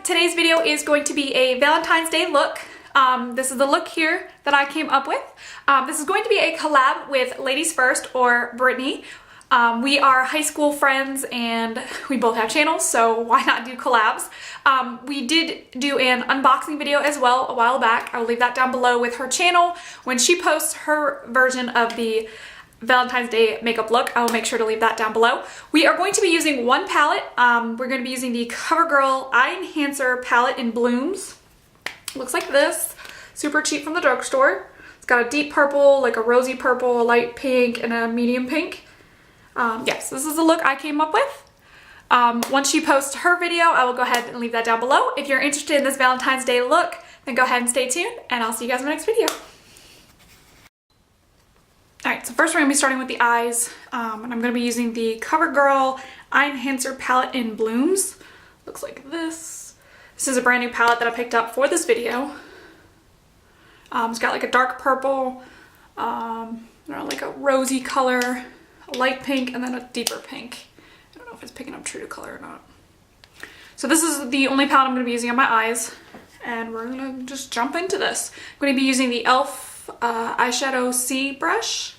today's video is going to be a Valentine's Day look. This is the look here that I came up with. This is going to be a collab with Ladies First or Brittany. We are high school friends and we both have channels, so why not do collabs? We did do an unboxing video as well a while back. I will leave that down below with her channel. When she posts her version of the Valentine's Day makeup look, I will make sure to leave that down below. We are going to be using one palette. We're going to be using the CoverGirl Eye Enhancer palette in Blooms. Looks like this. Super cheap from the drugstore. It's got a deep purple, like a rosy purple, a light pink, and a medium pink. Yes, this is the look I came up with. Once she posts her video, I will go ahead and leave that down below. If you're interested in this Valentine's Day look, then go ahead and stay tuned, and I'll see you guys in my next video. Alright, so first we're going to be starting with the eyes, and I'm going to be using the CoverGirl Eye Enhancer palette in Blooms. Looks like this. This is a brand new palette that I picked up for this video. It's got like a dark purple, like a rosy color, a light pink, and then a deeper pink. I don't know if it's picking up true to color or not. So this is the only palette I'm going to be using on my eyes, and we're going to just jump into this. I'm going to be using the e.l.f. eyeshadow C brush.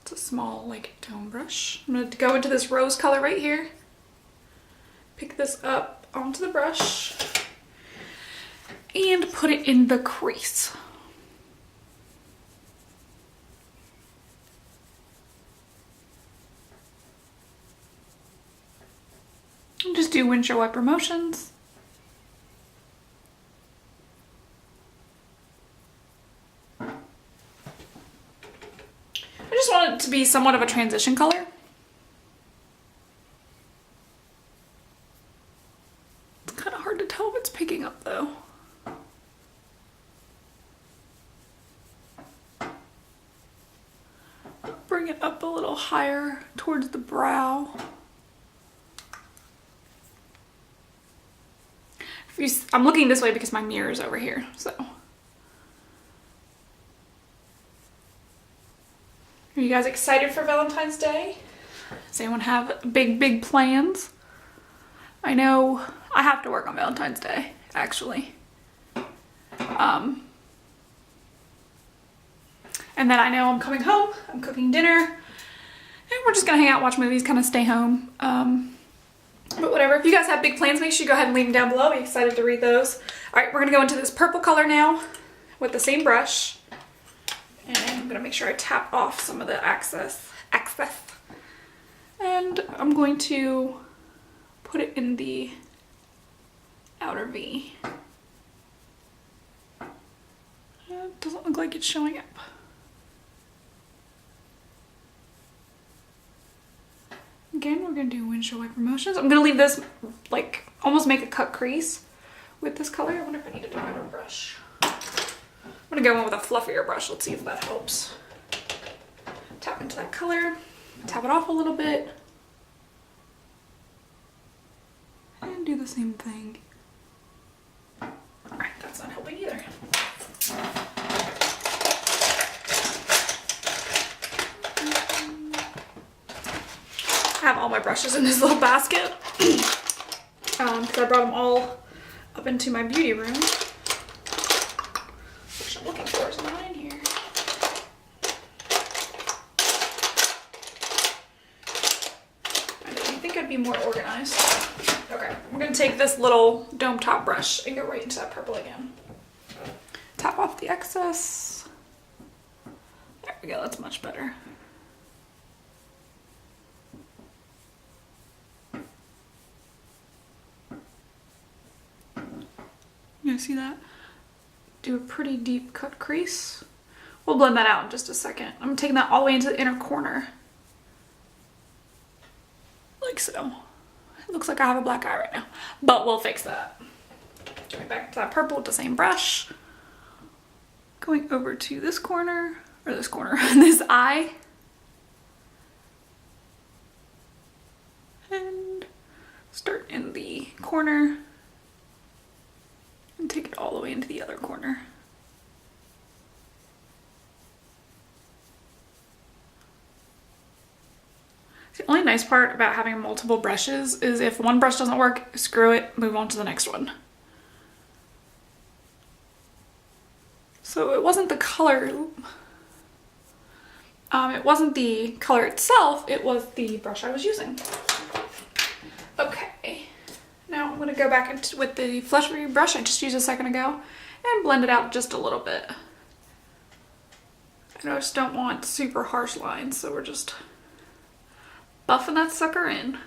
It's a small like tone brush. I'm going to go into this rose color right here. Pick this up onto the brush and put it in the crease. And just do windshield wiper motions. I just want it to be somewhat of a transition color. It's kind of hard to tell if it's picking up though. Bring it up a little higher towards the brow. I'm looking this way because my mirror is over here, so. Are you guys excited for Valentine's Day? Does anyone have big plans? I know I have to work on Valentine's Day, actually. And then I know I'm coming home, I'm cooking dinner, and we're just gonna hang out, watch movies, kind of stay home. But whatever, if you guys have big plans, make sure you go ahead and leave them down below. I'll be excited to read those. All right, we're gonna go into this purple color now with the same brush. And I'm gonna make sure I tap off some of the excess. And I'm going to put it in the outer V. It doesn't look like it's showing up. Again, we're gonna do windshield wiper motions. I'm gonna leave this, like, almost make a cut crease with this color. I wonder if I need a different brush. I'm gonna go in with a fluffier brush. Let's see if that helps. Tap into that color, tap it off a little bit, and do the same thing. Alright, that's not helping either. I have all my brushes in this little basket because I brought them all up into my beauty room. Which I'm looking for is not in here. I think I'd be more organized. Okay, I'm gonna take this little dome top brush and go right into that purple again. Tap off the excess. There we go, that's much better. You see that? Do a pretty deep cut crease. We'll blend that out in just a second. I'm taking that all the way into the inner corner. Like so. It looks like I have a black eye right now, but we'll fix that. Going back to that purple with the same brush. Going over to this corner, or this corner, this eye. And start in the corner. And take it all the way into the other corner. The only nice part about having multiple brushes is if one brush doesn't work, screw it, move on to the next one. So it wasn't the color, it wasn't the color itself, it was the brush I was using. Okay, now I'm gonna go back into, with the fleshy brush I just used a second ago and blend it out just a little bit. I just don't want super harsh lines, so we're just buffing that sucker in.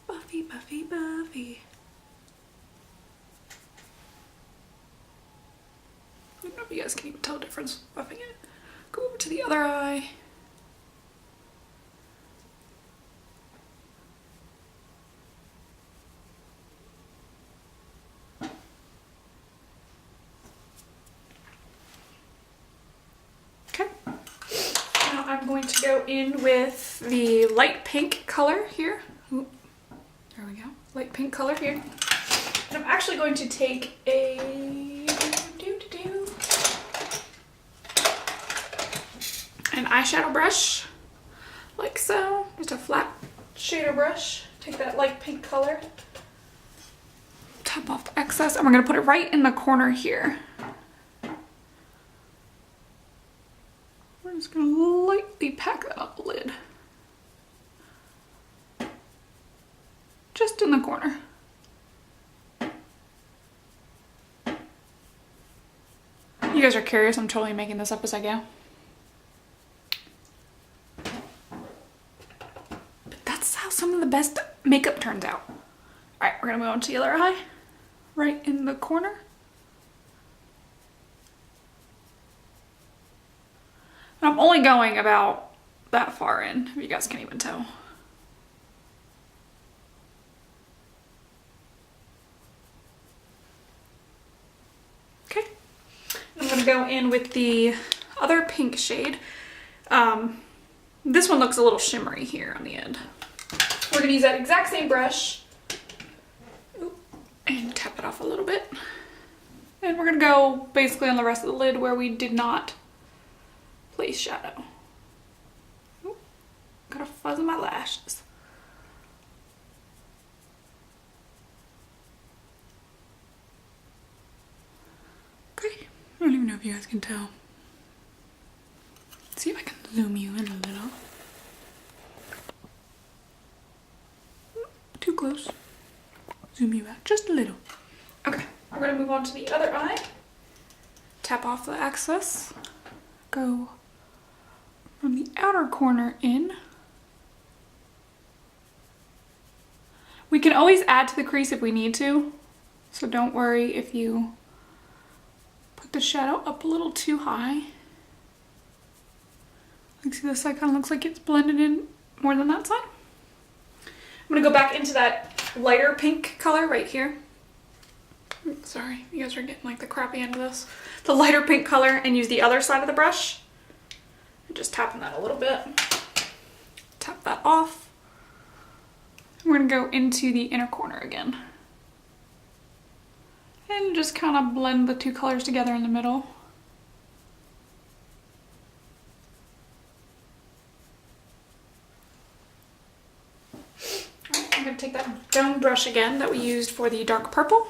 Buffy, Buffy, Buffy. I don't know if you guys can even tell the difference buffing it. Go over to the other eye. Okay. Now I'm going to go in with the light pink color here. Ooh, there we go. Light pink color here. And I'm actually going to take an eyeshadow brush, like so. Just a flat shader brush. Take that light pink color, tap off the excess, and we're gonna put it right in the corner here. We're just gonna lightly pack that on the lid. Just in the corner. You guys are curious, I'm totally making this up as I go. But that's how some of the best makeup turns out. All right, we're gonna move on to the other eye. Right in the corner. And I'm only going about that far in, if you guys can even tell. Okay. I'm gonna go in with the other pink shade. This one looks a little shimmery here on the end. We're gonna use that exact same brush. Oop, and tap it off a little bit. And we're gonna go basically on the rest of the lid where we did not place shadow. Oop, got a fuzz in my lashes. Okay, I don't even know if you guys can tell. Let's see if I can zoom you in a little. Too close. Zoom you out just a little. Okay, we're gonna move on to the other eye. Tap off the excess. Go from the outer corner in. We can always add to the crease if we need to, so don't worry if you put the shadow up a little too high. Like, see, this side kind of looks like it's blended in more than that side. I'm gonna go back into that lighter pink color right here. Oops, sorry, you guys are getting like the crappy end of this. The lighter pink color, and use the other side of the brush. And just tapping that a little bit. Tap that off. We're gonna go into the inner corner again. And just kind of blend the two colors together in the middle. I'm going to take that down brush again that we used for the dark purple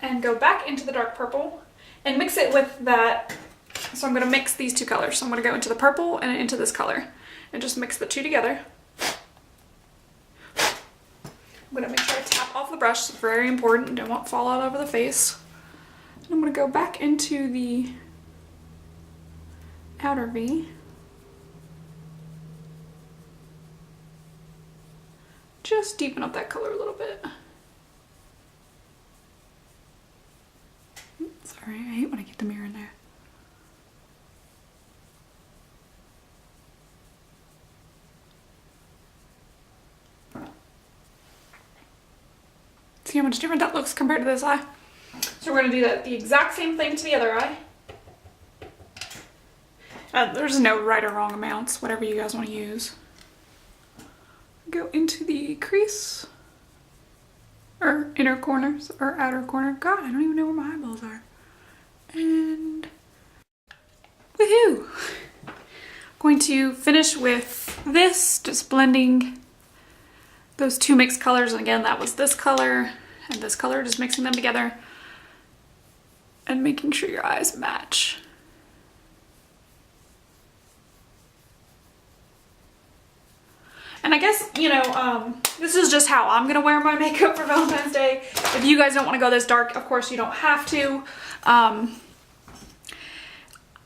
and go back into the dark purple and mix it with that. So I'm going to mix these two colors. So I'm going to go into the purple and into this color and just mix the two together. I'm going to make sure I tap off the brush. It's very important. Don't want it to fall all over the face. And I'm going to go back into the outer V. Just deepen up that color a little bit. Oops, sorry, I hate when I get the mirror in there. See how much different that looks compared to this eye? So we're going to do that the exact same thing to the other eye. There's no right or wrong amounts, whatever you guys want to use. Go into the crease, or inner corners, or outer corner. God, I don't even know where my eyeballs are. And Woohoo! Going to finish with this, just blending those two mixed colors. And again, that was this color and this color, just mixing them together and making sure your eyes match. And I guess, you know, this is just how I'm gonna wear my makeup for Valentine's Day. If you guys don't want to go this dark, of course you don't have to.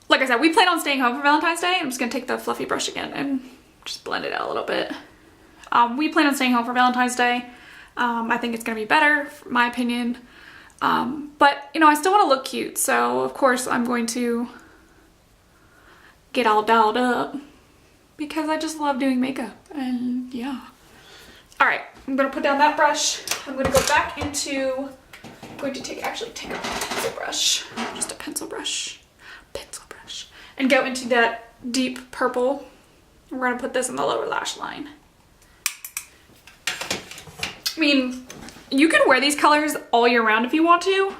Like I said, we plan on staying home for Valentine's Day. I'm just gonna take the fluffy brush again and just blend it out a little bit. We plan on staying home for Valentine's Day. I think it's gonna be better, in my opinion. But, you know, I still want to look cute. So, of course, I'm going to get all dolled up because I just love doing makeup. And yeah. All right, I'm gonna put down that brush. I'm gonna go back into, I'm going to take a pencil brush, just a pencil brush, and go into that deep purple. We're gonna put this in the lower lash line. I mean, you can wear these colors all year round if you want to.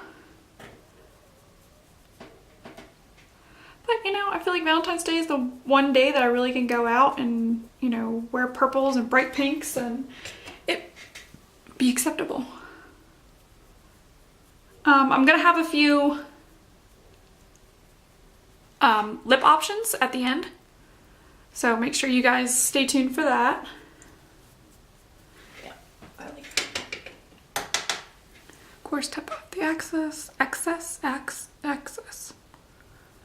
But, you know, I feel like Valentine's Day is the one day that I really can go out and, you know, wear purples and bright pinks and it be acceptable. I'm gonna have a few lip options at the end. So make sure you guys stay tuned for that. Yeah, I like that. Of course, tap off the excess. I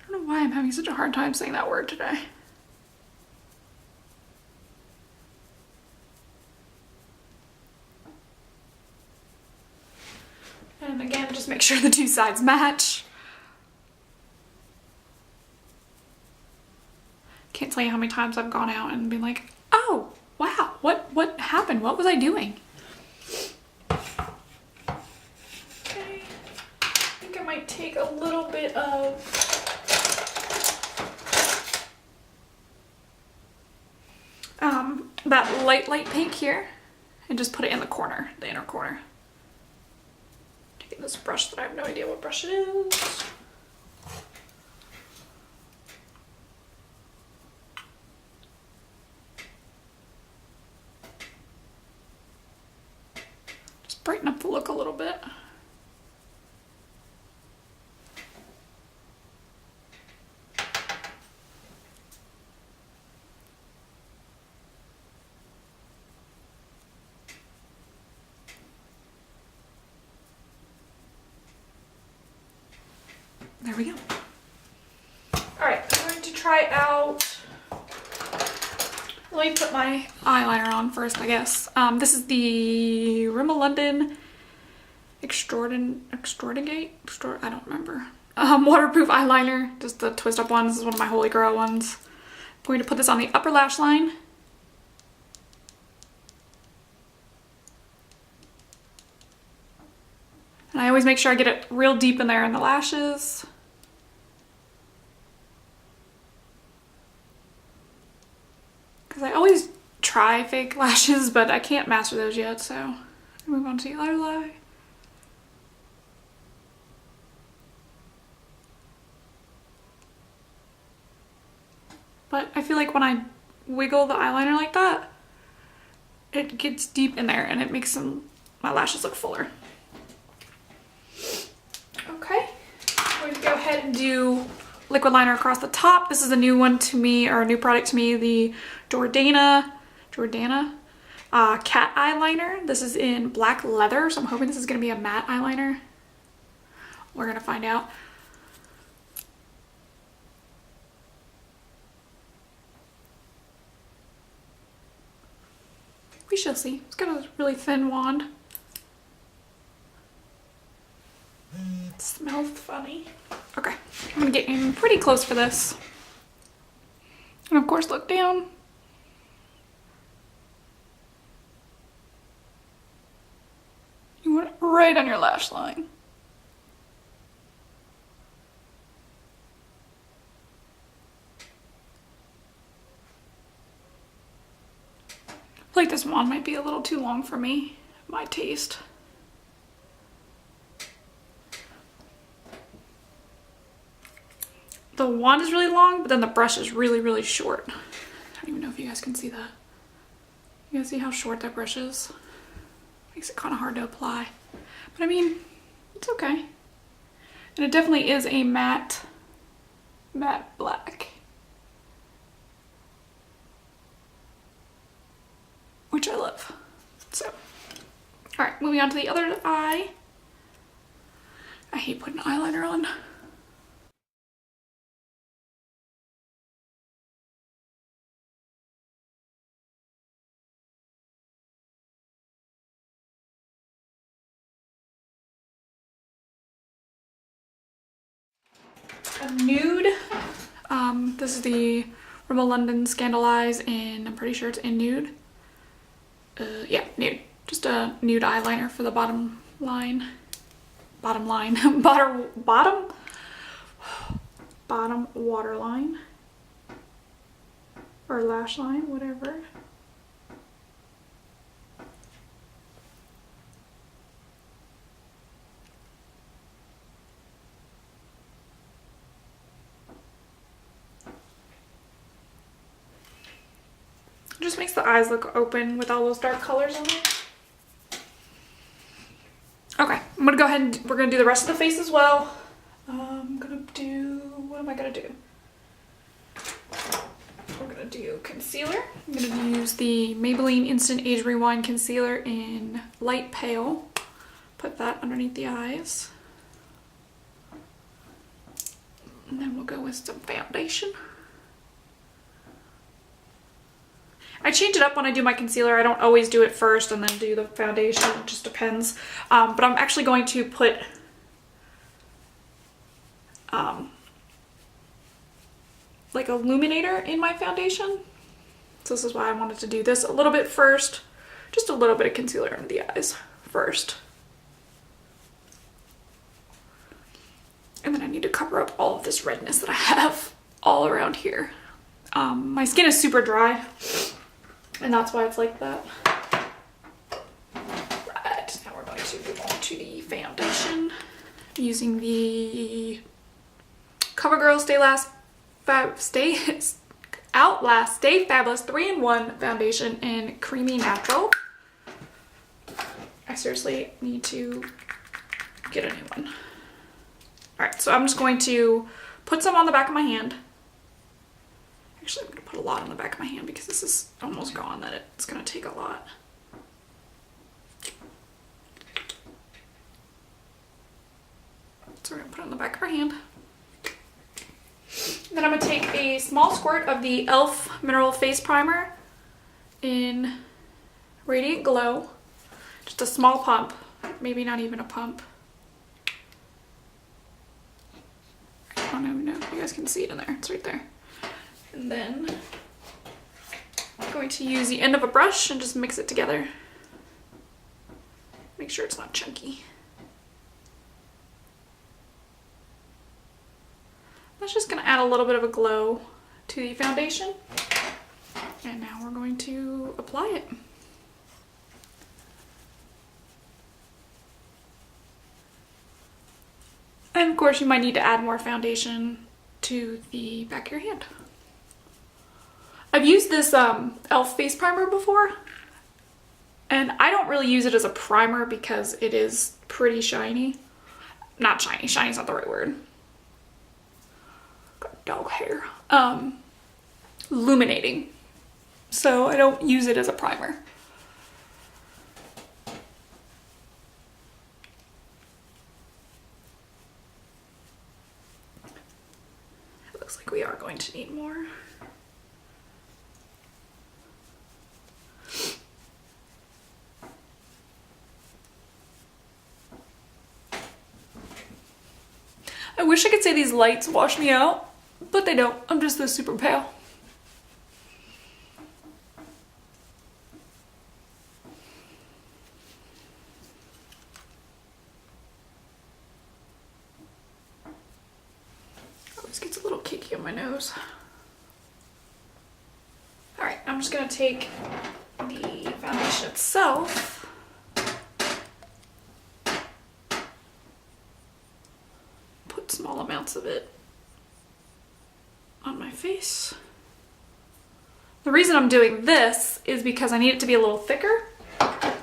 don't know why I'm having such a hard time saying that word today. And again, just make sure the two sides match. Can't tell you how many times I've gone out and been like, oh, wow, what happened? What was I doing? Okay, I think I might take a little bit of that light pink here and just put it in the corner, the inner corner. Taking this brush that I have no idea what brush it is. Just brighten up the look a little bit. There we go. All right, I'm going to try out, let me put my eyeliner on first, I guess. This is the Rimmel London Extraordinate, I don't remember. Waterproof eyeliner, just the twist up one. This is one of my Holy Grail ones. I'm going to put this on the upper lash line. And I always make sure I get it real deep in there in the lashes. Because I always try fake lashes, but I can't master those yet, so move on to the other eye. But I feel like when I wiggle the eyeliner like that, it gets deep in there and it makes my lashes look fuller. Okay, I'm going to go ahead and do liquid liner across the top. This is a new one to me, or a new product to me, the Jordana cat eyeliner. This is in black leather, so I'm hoping this is going to be a matte eyeliner. We're going to find out. We shall see. It's got a really thin wand. It smells funny. Okay, I'm gonna get in pretty close for this. And of course, look down. You want it right on your lash line. I feel like this wand might be a little too long for me, my taste. the wand is really long, but then the brush is really, really short. I don't even know if you guys can see that. You guys see how short that brush is? Makes it kind of hard to apply. But I mean, it's okay. And it definitely is a matte black. Which I love. So, all right, moving on to the other eye. I hate putting eyeliner on. A nude. This is the Rimmel London Scandal Eyes, and I'm pretty sure it's in nude. Yeah, nude. Just a nude eyeliner for the bottom line. Bottom waterline. Or lash line, whatever. It just makes the eyes look open with all those dark colors on there. Okay, I'm gonna go ahead and we're gonna do the rest of the face as well. I'm gonna do, what am I gonna do? We're gonna do concealer. I'm gonna use the Maybelline Instant Age Rewind Concealer in Light Pale. Put that underneath the eyes. And then we'll go with some foundation. I change it up when I do my concealer. I don't always do it first and then do the foundation. It just depends. But I'm actually going to put like a illuminator in my foundation. So this is why I wanted to do this a little bit first. Just a little bit of concealer under the eyes first. And then I need to cover up all of this redness that I have all around here. My skin is super dry. And that's why it's like that. Right, now we're going to move on to the foundation. I'm using the CoverGirl Outlast Stay Fabulous 3-in-1 foundation in Creamy Natural. I seriously need to get a new one. Alright, so I'm just going to put some on the back of my hand. Actually, I'm going to put a lot on the back of my hand because this is almost gone, that it's going to take a lot. So we're going to put it on the back of our hand. Then I'm going to take a small squirt of the e.l.f. Mineral Face Primer in Radiant Glow. Just a small pump, maybe not even a pump. I don't even know if you guys can see it in there. It's right there. And then I'm going to use the end of a brush and just mix it together. Make sure it's not chunky. That's just going to add a little bit of a glow to the foundation. And now we're going to apply it. And of course you might need to add more foundation to the back of your hand. I've used this e.l.f. face primer before, and I don't really use it as a primer because it is pretty shiny. Not shiny, shiny's not the right word. Got dog hair. Illuminating. So I don't use it as a primer. It looks like we are going to need more. I wish I could say these lights wash me out, but they don't. I'm just this super pale. Oh, this gets a little cakey on my nose. Alright, I'm just going to take the foundation itself. Small amounts of it my face. The reason I'm doing this is because I need it to be a little thicker. A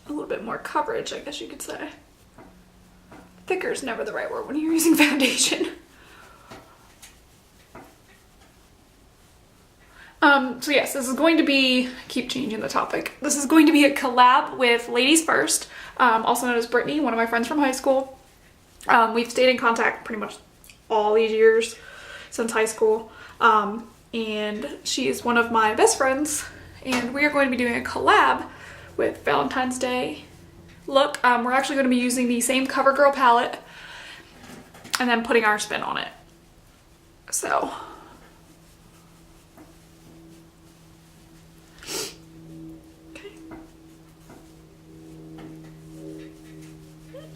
little bit more coverage, I guess you could say. Thicker is never the right word when you're using foundation. So yes, this is going to be, keep changing the topic. This is going to be a collab with Ladies First, also known as Brittany, one of my friends from high school. We've stayed in contact pretty much all these years since high school. And she is one of my best friends, and we are going to be doing a collab with Valentine's Day look. We're actually going to be using the same CoverGirl palette and then putting our spin on it. So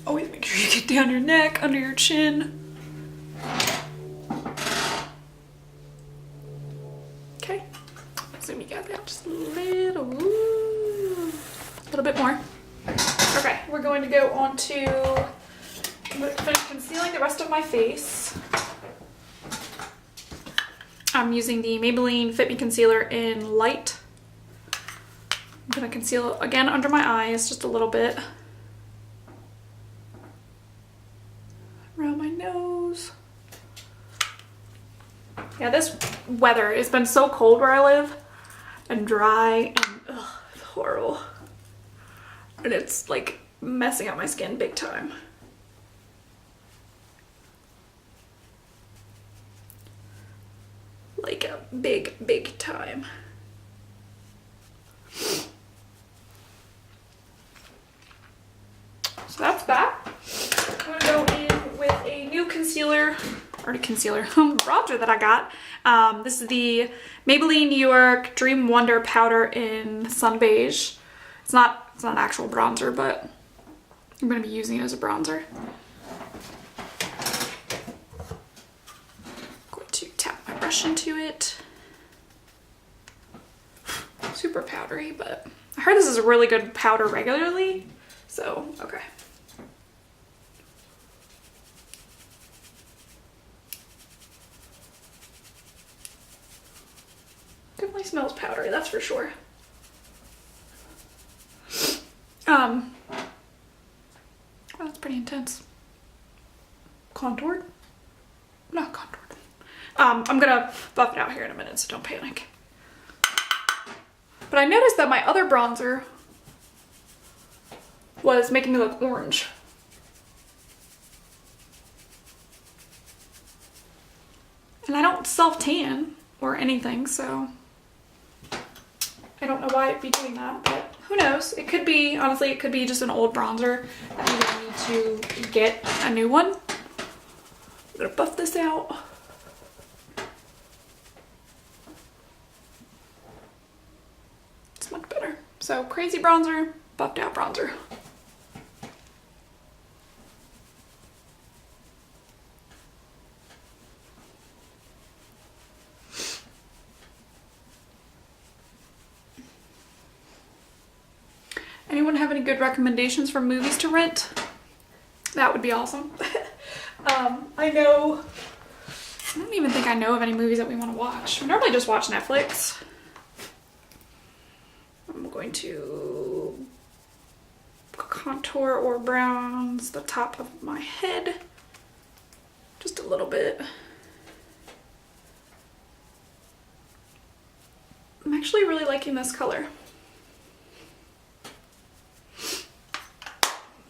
always make sure you get down your neck, under your chin. Okay, zoom you guys out just a little bit more. Okay, we're going to go on to finish concealing the rest of my face. I'm using the Maybelline Fit Me Concealer in Light. I'm gonna conceal again under my eyes just a little bit. Around my nose. Yeah, this weather has been so cold where I live and dry and it's horrible. And it's like messing up my skin big time. Like a big time. So that's that. I'm gonna go in with a new concealer, bronzer that I got. This is the Maybelline New York Dream Wonder Powder in Sun Beige. It's not an actual bronzer, but I'm gonna be using it as a bronzer. I'm going to tap my brush into it. Super powdery, but I heard this is a really good powder regularly, so okay. Definitely smells powdery, that's for sure. Well, that's pretty intense. Contoured? Not contoured. I'm gonna buff it out here in a minute, so don't panic. But I noticed that my other bronzer was making me look orange. And I don't self-tan or anything, so I don't know why it'd be doing that, but who knows? It could be, honestly, it could be just an old bronzer that means I need to get a new one. I'm gonna buff this out. It's much better. So crazy bronzer, buffed out bronzer. Anyone have any good recommendations for movies to rent? That would be awesome. I don't even think I know of any movies that we want to watch. We normally just watch Netflix. I'm going to contour or bronze the top of my head. Just a little bit. I'm actually really liking this color.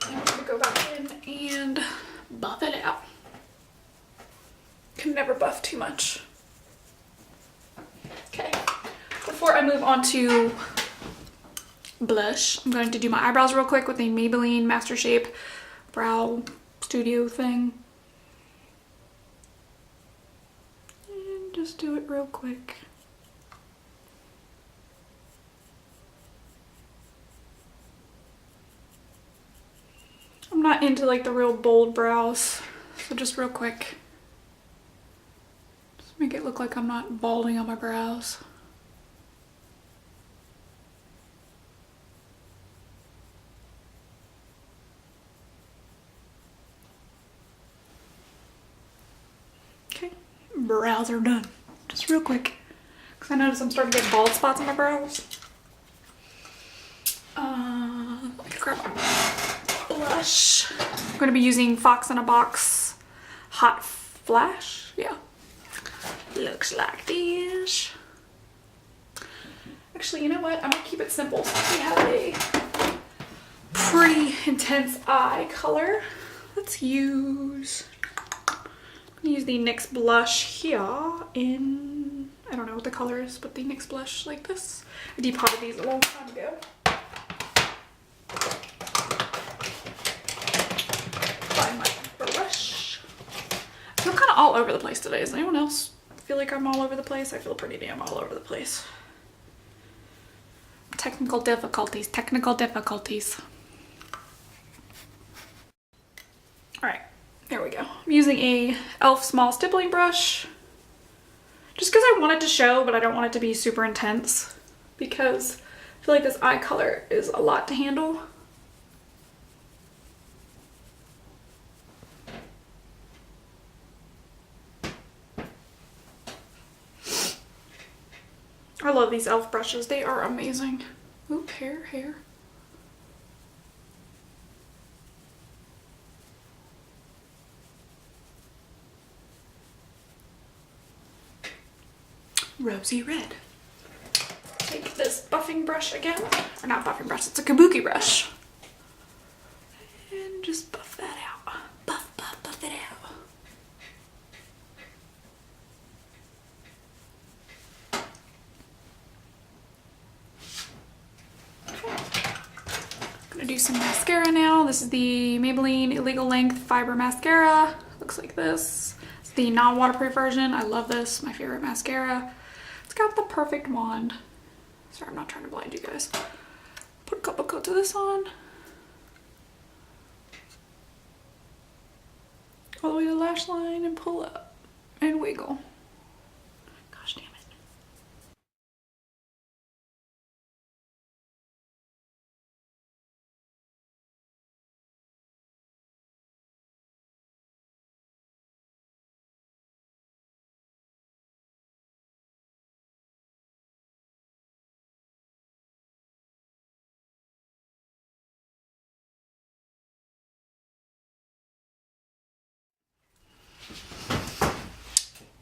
I'm gonna go back in and buff it out. Can never buff too much. Okay, before I move on to blush, I'm going to do my eyebrows real quick with a Maybelline Master Shape Brow Studio thing. And just do it real quick. I'm not into like the real bold brows, so just real quick. Just make it look like I'm not balding on my brows. brows are done. Just real quick. Because I notice I'm starting to get bald spots on my brows. I gotta grab my blush. I'm gonna be using Fox in a Box Hot Flash. Yeah. Looks like this. Actually, you know what? I'm gonna keep it simple since we have a pretty intense eye color. Let's use the NYX blush here in, I don't know what the color is, but the NYX blush like this. I depotted these a long time ago. Find my brush. I feel kind of all over the place today. Does anyone else feel like I'm all over the place? I feel pretty damn all over the place. Technical difficulties, technical difficulties. All right, there we go. I'm using a e.l.f. small stippling brush just because I want it to show, but I don't want it to be super intense because I feel like this eye color is a lot to handle. I love these e.l.f. brushes. They are amazing. Oop, hair. Rosy red. Take this buffing brush again. Or not buffing brush, it's a kabuki brush. And just buff that out. Buff it out. Gonna do some mascara now. This is the Maybelline Illegal Length Fiber Mascara. Looks like this. It's the non-waterproof version. I love this, my favorite mascara. It's got the perfect wand. Sorry, I'm not trying to blind you guys. Put a couple coats of this on. All the way to the lash line and pull up and wiggle. Gosh damn it.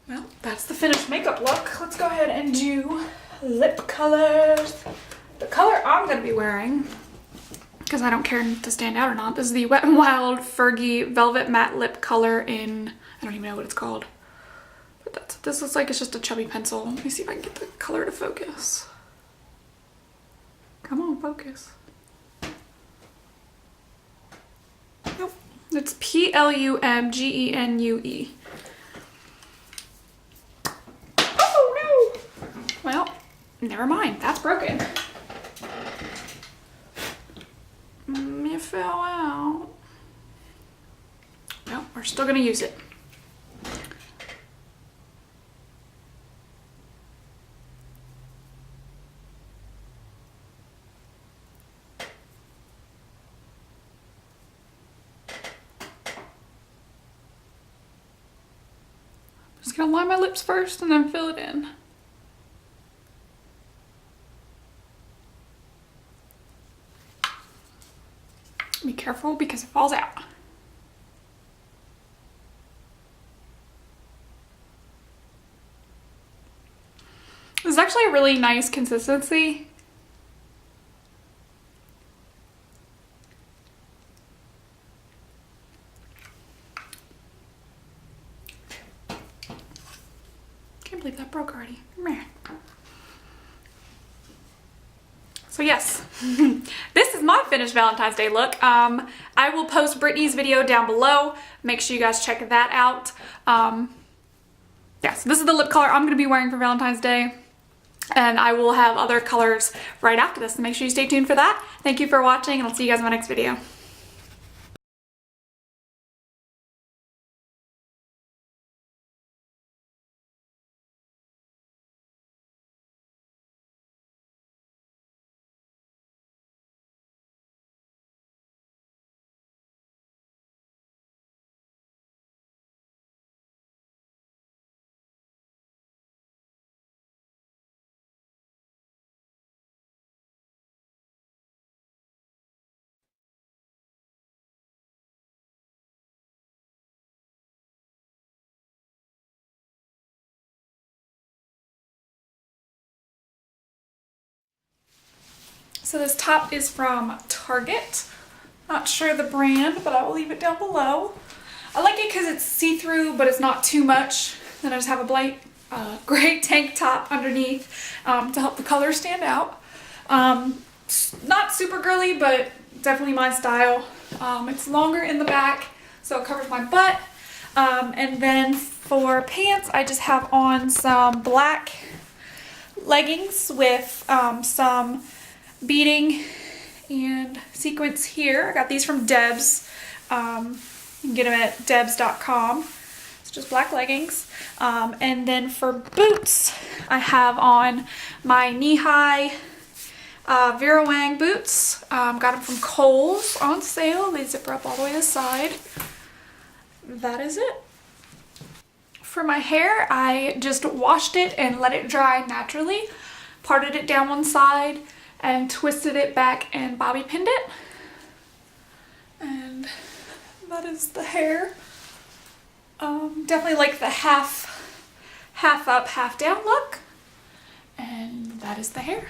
Well, that's the finished makeup look. Let's go ahead and do lip colors. The color I'm going to be wearing, because I don't care to stand out or not, this is the Wet n Wild Fergie Velvet Matte Lip Color in, I don't even know what it's called. But this looks like it's just a chubby pencil. Let me see if I can get the color to focus. Come on, focus. Nope. It's Plumgenue. Well, never mind. That's broken. It fell out. No, we're still gonna use it. Just gonna line my lips first and then fill it in. Be careful because it falls out. This is actually a really nice consistency. Can't believe that broke already. Meh. So yes, this is my finished Valentine's Day look. I will post Brittany's video down below. Make sure you guys check that out. Yeah, so this is the lip color I'm going to be wearing for Valentine's Day. And I will have other colors right after this. So make sure you stay tuned for that. Thank you for watching, and I'll see you guys in my next video. So this top is from Target. Not sure the brand, but I will leave it down below. I like it because it's see-through, but it's not too much. Then I just have a blank gray tank top underneath to help the color stand out. Not super girly, but definitely my style. It's longer in the back, so it covers my butt. And then for pants, I just have on some black leggings with some beading and sequins here. I got these from Debs. You can get them at debs.com. It's just black leggings. And then for boots, I have on my knee-high Vera Wang boots. Got them from Kohl's on sale. They zipper up all the way to the side. That is it. For my hair, I just washed it and let it dry naturally. Parted it down one side and twisted it back and bobby pinned it. And that is the hair. Definitely like the half up, half down look. And that is the hair.